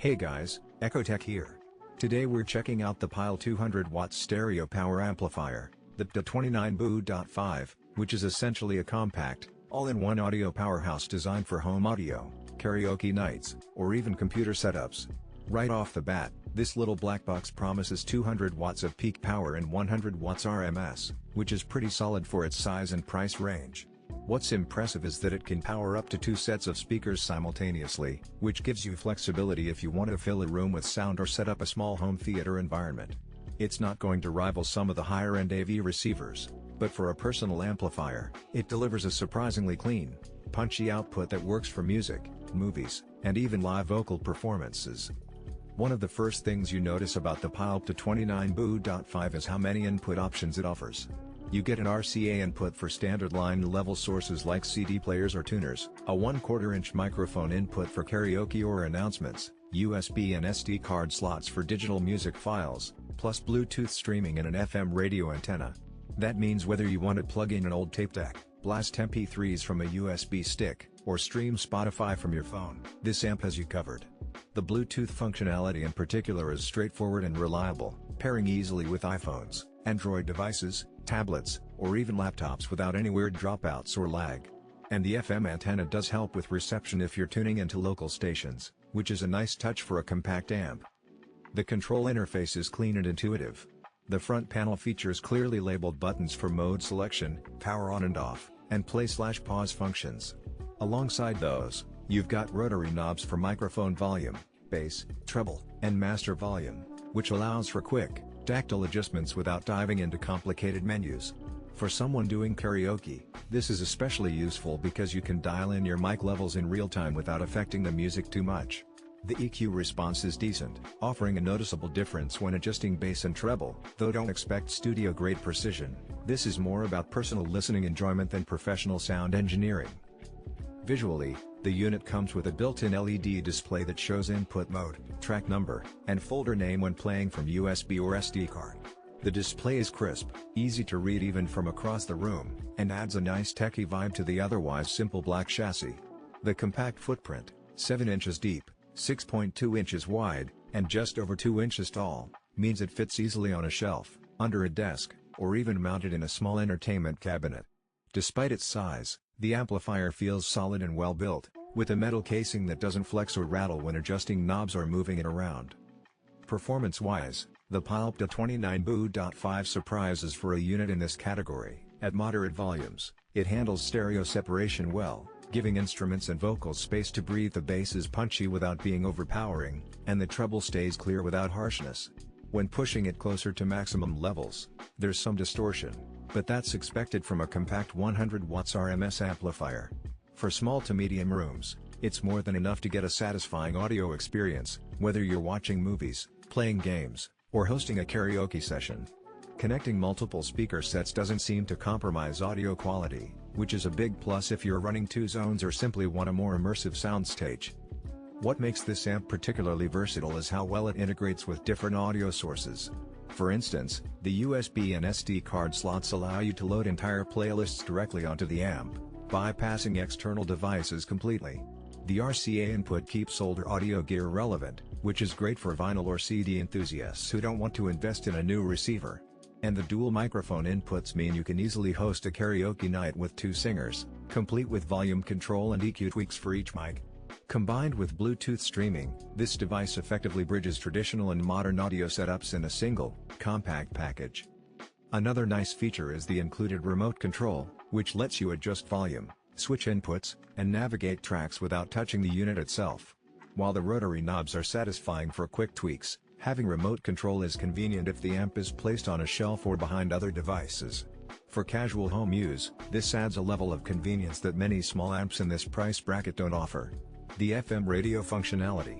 Hey guys, Ecotech here. Today we're checking out the Pyle 200W Stereo Power Amplifier, the PDA29BU.5, which is essentially a compact, all-in-one audio powerhouse designed for home audio, karaoke nights, or even computer setups. Right off the bat, this little black box promises 200 watts of peak power and 100 watts RMS, which is pretty solid for its size and price range. What's impressive is that it can power up to 2 sets of speakers simultaneously, which gives you flexibility if you want to fill a room with sound or set up a small home theater environment. It's not going to rival some of the higher-end AV receivers, but for a personal amplifier, it delivers a surprisingly clean, punchy output that works for music, movies, and even live vocal performances. One of the first things you notice about the Pyle 200W.5 is how many input options it offers. You get an RCA input for standard line-level sources like CD players or tuners, a 1/4-inch microphone input for karaoke or announcements, USB and SD card slots for digital music files, plus Bluetooth streaming and an FM radio antenna. That means whether you want to plug in an old tape deck, blast MP3s from a USB stick, or stream Spotify from your phone, this amp has you covered. The Bluetooth functionality in particular is straightforward and reliable, pairing easily with iPhones, Android devices, tablets, or even laptops without any weird dropouts or lag. And the FM antenna does help with reception if you're tuning into local stations, which is a nice touch for a compact amp. The control interface is clean and intuitive. The front panel features clearly labeled buttons for mode selection, power on and off, and play/pause functions. Alongside those, you've got rotary knobs for microphone volume, bass, treble, and master volume, which allows for quick, tactile adjustments without diving into complicated menus. For someone doing karaoke, this is especially useful because you can dial in your mic levels in real time without affecting the music too much. The EQ response is decent, offering a noticeable difference when adjusting bass and treble, though don't expect studio-grade precision. This is more about personal listening enjoyment than professional sound engineering. Visually, the unit comes with a built-in LED display that shows input mode, track number, and folder name when playing from USB or SD card. The display is crisp, easy to read even from across the room, and adds a nice techie vibe to the otherwise simple black chassis. The compact footprint, 7 inches deep, 6.2 inches wide, and just over 2 inches tall, means it fits easily on a shelf, under a desk, or even mounted in a small entertainment cabinet. Despite its size, the amplifier feels solid and well built, with a metal casing that doesn't flex or rattle when adjusting knobs or moving it around. Performance-wise, the Pyle 200W.5 surprises for a unit in this category. At moderate volumes, it handles stereo separation well, giving instruments and vocals space to breathe. The bass is punchy without being overpowering, and the treble stays clear without harshness. When pushing it closer to maximum levels, there's some distortion, but that's expected from a compact 100 watts RMS amplifier. For small to medium rooms, it's more than enough to get a satisfying audio experience, whether you're watching movies, playing games, or hosting a karaoke session. Connecting multiple speaker sets doesn't seem to compromise audio quality, which is a big plus if you're running 2 zones or simply want a more immersive soundstage. What makes this amp particularly versatile is how well it integrates with different audio sources. For instance, the USB and SD card slots allow you to load entire playlists directly onto the amp, bypassing external devices completely. The RCA input keeps older audio gear relevant, which is great for vinyl or CD enthusiasts who don't want to invest in a new receiver. And the dual microphone inputs mean you can easily host a karaoke night with 2 singers, complete with volume control and EQ tweaks for each mic. Combined with Bluetooth streaming, this device effectively bridges traditional and modern audio setups in a single, compact package. Another nice feature is the included remote control, which lets you adjust volume, switch inputs, and navigate tracks without touching the unit itself. While the rotary knobs are satisfying for quick tweaks, having remote control is convenient if the amp is placed on a shelf or behind other devices. For casual home use, this adds a level of convenience that many small amps in this price bracket don't offer. The FM radio functionality,